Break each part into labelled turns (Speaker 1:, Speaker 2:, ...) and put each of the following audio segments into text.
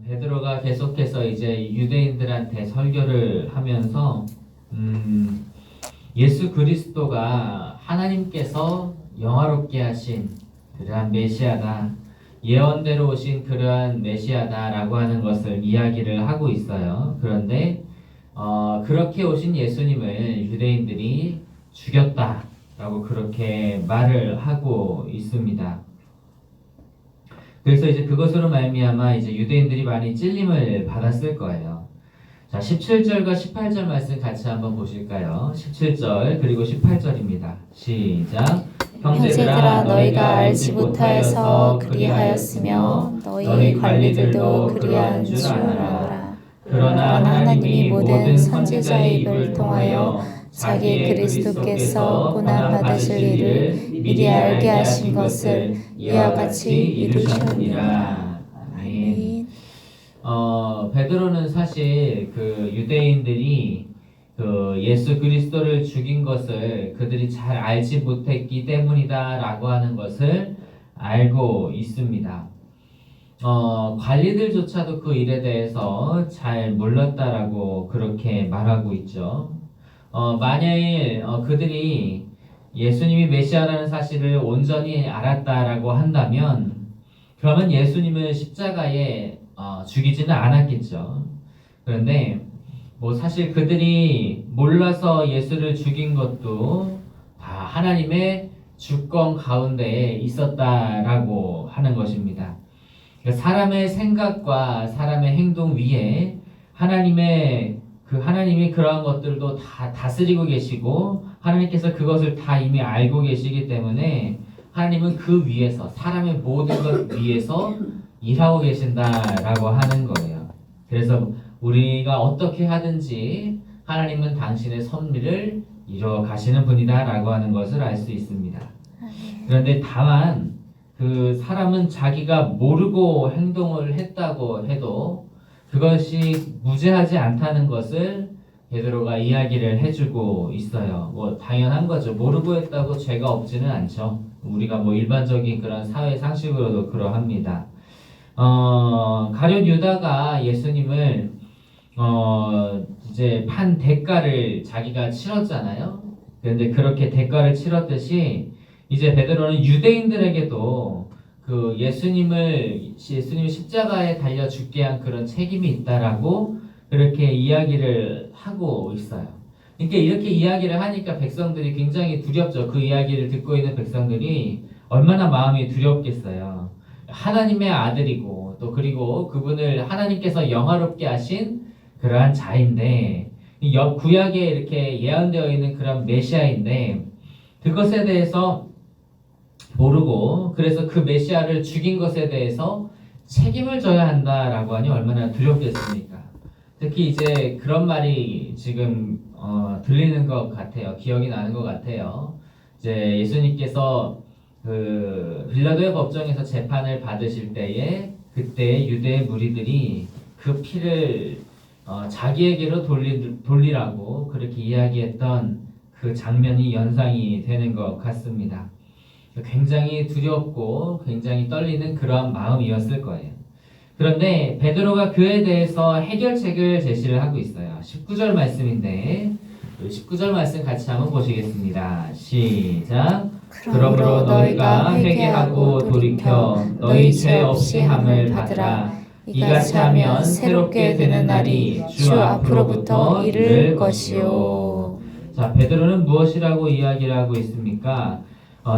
Speaker 1: 베드로가 계속해서 이제 유대인들한테 설교를 하면서 예수 그리스도가 하나님께서 영화롭게 하신 그러한 메시아다, 예언대로 오신 그러한 메시아다라고 하는 것을 이야기를 하고 있어요. 그런데 그렇게 오신 예수님을 유대인들이 죽였다라고 그렇게 말을 하고 있습니다. 그래서 이제 그것으로 말미암아 이제 유대인들이 많이 찔림을 받았을 거예요. 자, 17절과 18절 말씀 같이 한번 보실까요? 17절 그리고 18절입니다. 시작.
Speaker 2: 형제들아, 너희가 알지 못하여서 그리하였으며 너희 관리들도 그리한 줄 알아라.
Speaker 1: 그러나 하나님이 모든 선지자의 입을 통하여 자기 그리스도께서 고난 받으실 일을 미리 알게 하신 것을 이와 같이 이루셨느니라. 아멘. 베드로는 사실 그 유대인들이 그 예수 그리스도를 죽인 것을 그들이 잘 알지 못했기 때문이다라고 하는 것을 알고 있습니다. 관리들조차도 그 일에 대해서 잘 몰랐다라고 그렇게 말하고 있죠. 만일 그들이 예수님이 메시아라는 사실을 온전히 알았다라고 한다면 그러면 예수님을 십자가에 죽이지는 않았겠죠. 그런데 뭐 사실 그들이 몰라서 예수를 죽인 것도 다 하나님의 주권 가운데에 있었다라고 하는 것입니다. 그러니까 사람의 생각과 사람의 행동 위에 하나님이 그러한 것들도 다 다스리고 계시고 하나님께서 그것을 다 이미 알고 계시기 때문에 하나님은 그 위에서 사람의 모든 것 위에서 일하고 계신다라고 하는 거예요. 그래서 우리가 어떻게 하든지 하나님은 당신의 섭리를 이루어 가시는 분이다라고 하는 것을 알 수 있습니다. 그런데 다만 그 사람은 자기가 모르고 행동을 했다고 해도 그것이 무죄하지 않다는 것을 베드로가 이야기를 해주고 있어요. 뭐 당연한 거죠. 모르고 했다고 죄가 없지는 않죠. 우리가 뭐 일반적인 그런 사회 상식으로도 그러합니다. 가룟 유다가 예수님을 이제 판 대가를 자기가 치렀잖아요. 그런데 그렇게 대가를 치렀듯이 이제 베드로는 유대인들에게도 그 예수님 십자가에 달려 죽게 한 그런 책임이 있다라고 그렇게 이야기를 하고 있어요. 그러니까 이렇게 이야기를 하니까 백성들이 굉장히 두렵죠. 그 이야기를 듣고 있는 백성들이 얼마나 마음이 두렵겠어요. 하나님의 아들이고 또 그리고 그분을 하나님께서 영화롭게 하신 그러한 자인데 구약에 이렇게 예언되어 있는 그런 메시아인데 그것에 대해서 모르고 그래서 그 메시아를 죽인 것에 대해서 책임을 져야 한다라고 하니 얼마나 두렵겠습니까? 특히 이제 그런 말이 지금 들리는 것 같아요. 기억이 나는 것 같아요. 이제 예수님께서 그 빌라도의 법정에서 재판을 받으실 때에 그때 유대 무리들이 그 피를 자기에게로 돌리라고 그렇게 이야기했던 그 장면이 연상이 되는 것 같습니다. 굉장히 두렵고 굉장히 떨리는 그런 마음이었을 거예요. 그런데 베드로가 그에 대해서 해결책을 제시를 하고 있어요. 19절 말씀인데 19절 말씀 같이 한번 보시겠습니다. 시작. 그러므로 너희가 회개하고 돌이켜 너희 죄 없이 함을 받으라. 이같이 하면 새롭게 되는 날이 주 앞으로부터 이를 것이요. 자, 베드로는 무엇이라고 이야기를 하고 있습니까?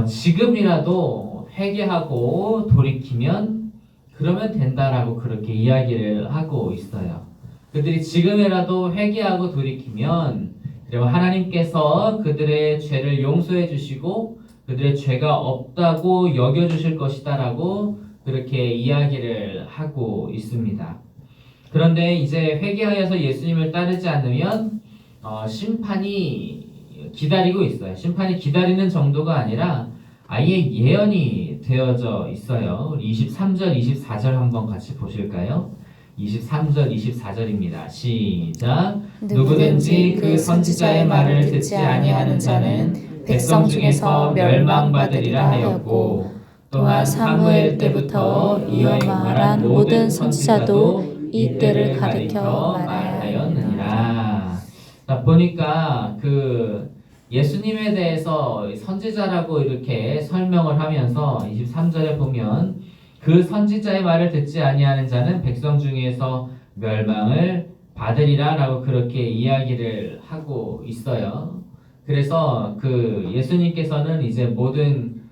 Speaker 1: 지금이라도 회개하고 돌이키면 그러면 된다라고 그렇게 이야기를 하고 있어요. 그들이 지금이라도 회개하고 돌이키면 그러면 하나님께서 그들의 죄를 용서해 주시고 그들의 죄가 없다고 여겨주실 것이다라고 그렇게 이야기를 하고 있습니다. 그런데 이제 회개하여서 예수님을 따르지 않으면 심판이 기다리고 있어요. 심판이 기다리는 정도가 아니라 아예 예언이 되어져 있어요. 23절, 24절 한번 같이 보실까요? 23절, 24절입니다. 시작. 누구든지 그 선지자의 말을 듣지 아니하는 자는 백성 중에서 멸망받으리라 하였고 또한 사무엘 때부터 이어 말한 모든 선지자도
Speaker 2: 이때를 가리켜
Speaker 1: 말하였느니라. 자, 보니까 그 예수님에 대해서 선지자라고 이렇게 설명을 하면서 23절에 보면 그 선지자의 말을 듣지 아니하는 자는 백성 중에서 멸망을 받으리라 라고 그렇게 이야기를 하고 있어요. 그래서 그 예수님께서는 이제 모든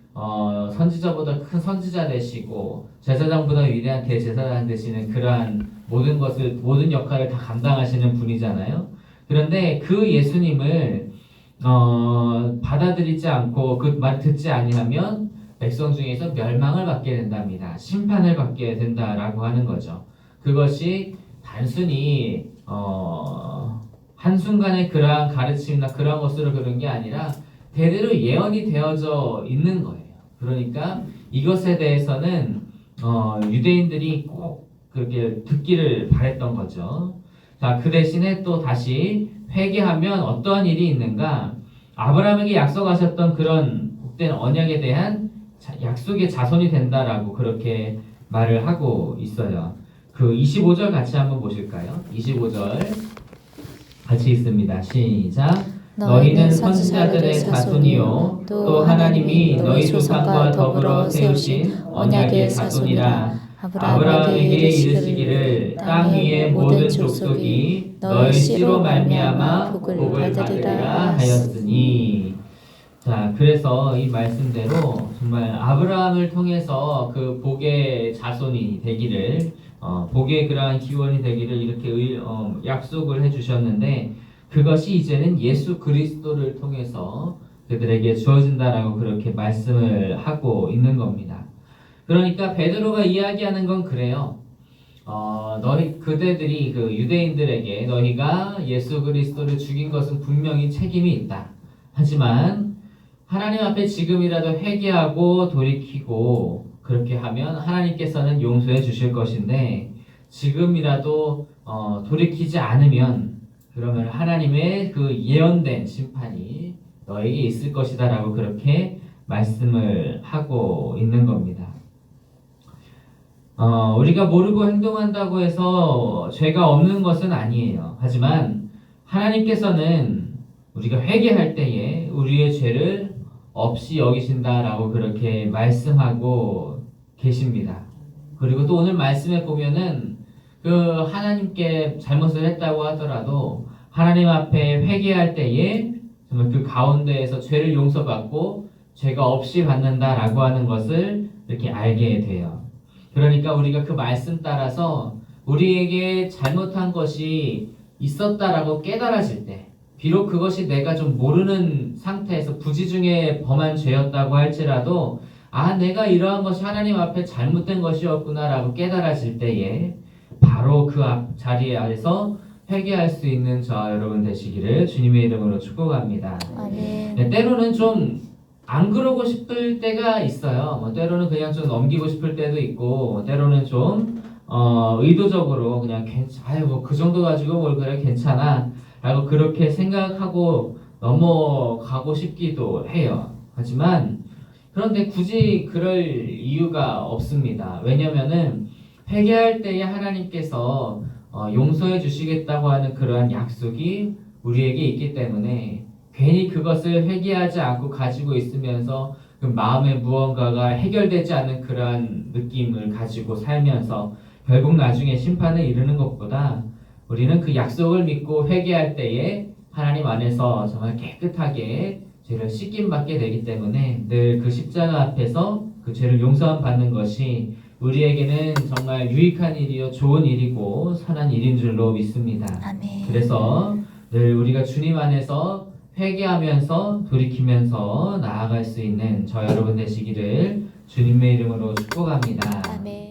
Speaker 1: 선지자보다 큰 선지자 되시고 제사장보다 위대한 대제사장 되시는 그러한 모든 역할을 다 감당하시는 분이잖아요. 그런데 그 예수님을 받아들이지 않고 그 말 듣지 아니하면 백성 중에서 멸망을 받게 된답니다. 심판을 받게 된다라고 하는 거죠. 그것이 단순히 한순간에 그러한 가르침이나 그러한 것으로 그런 게 아니라 대대로 예언이 되어져 있는 거예요. 그러니까 이것에 대해서는 유대인들이 꼭 그렇게 듣기를 바랬던 거죠. 자, 그 대신에 또 다시 회개하면 어떠한 일이 있는가? 아브라함에게 약속하셨던 그런 복된 언약에 대한 약속의 자손이 된다라고 그렇게 말을 하고 있어요. 그 25절 같이 한번 보실까요? 25절 같이 있습니다. 시작. 너희는 선지자들의 자손이요 또 하나님이 너희 조상과 더불어 세우신 언약의 자손이라. 아브라함에게 이르시기를 땅 위의 모든 족속이 너희 씨로 말미암아 복을 받으리라 하였으니. 자, 그래서 이 말씀대로 정말 아브라함을 통해서 그 복의 자손이 되기를 복의 그러한 기원이 되기를 이렇게 약속을 해주셨는데 그것이 이제는 예수 그리스도를 통해서 그들에게 주어진다라고 그렇게 말씀을 하고 있는 겁니다. 그러니까 베드로가 이야기하는 건 그래요. 그대들이 그 유대인들에게 너희가 예수 그리스도를 죽인 것은 분명히 책임이 있다. 하지만 하나님 앞에 지금이라도 회개하고 돌이키고 그렇게 하면 하나님께서는 용서해 주실 것인데 지금이라도 돌이키지 않으면 그러면 하나님의 그 예언된 심판이 너에게 있을 것이다라고 그렇게 말씀을 하고 있는 겁니다. 우리가 모르고 행동한다고 해서 죄가 없는 것은 아니에요. 하지만 하나님께서는 우리가 회개할 때에 우리의 죄를 없이 여기신다라고 그렇게 말씀하고 계십니다. 그리고 또 오늘 말씀에 보면은 그 하나님께 잘못을 했다고 하더라도 하나님 앞에 회개할 때에 정말 그 가운데에서 죄를 용서받고 죄가 없이 받는다라고 하는 것을 이렇게 알게 돼요. 그러니까 우리가 그 말씀 따라서 우리에게 잘못한 것이 있었다라고 깨달아질 때 비록 그것이 내가 좀 모르는 상태에서 부지중에 범한 죄였다고 할지라도 내가 이러한 것이 하나님 앞에 잘못된 것이었구나라고 깨달아질 때에 바로 그 자리에 아래서 회개할 수 있는 저와 여러분 되시기를 주님의 이름으로 축복합니다.
Speaker 2: 아멘.
Speaker 1: 때로는 좀 안 그러고 싶을 때가 있어요. 때로는 그냥 좀 넘기고 싶을 때도 있고 때로는 좀 의도적으로 그냥 그 정도 가지고 뭘 그래 괜찮아 라고 그렇게 생각하고 넘어가고 싶기도 해요. 하지만 그런데 굳이 그럴 이유가 없습니다. 왜냐면은 회개할 때에 하나님께서 용서해 주시겠다고 하는 그러한 약속이 우리에게 있기 때문에 괜히 그것을 회개하지 않고 가지고 있으면서 그 마음에 무언가가 해결되지 않는 그러한 느낌을 가지고 살면서 결국 나중에 심판에 이르는 것보다 우리는 그 약속을 믿고 회개할 때에 하나님 안에서 정말 깨끗하게 죄를 씻김 받게 되기 때문에 늘 그 십자가 앞에서 그 죄를 용서함 받는 것이 우리에게는 정말 유익한 일이요 좋은 일이고 선한 일인 줄로 믿습니다.
Speaker 2: 아멘.
Speaker 1: 그래서 늘 우리가 주님 안에서 회개하면서 돌이키면서 나아갈 수 있는 저 여러분 되시기를 주님의 이름으로 축복합니다.
Speaker 2: 아멘.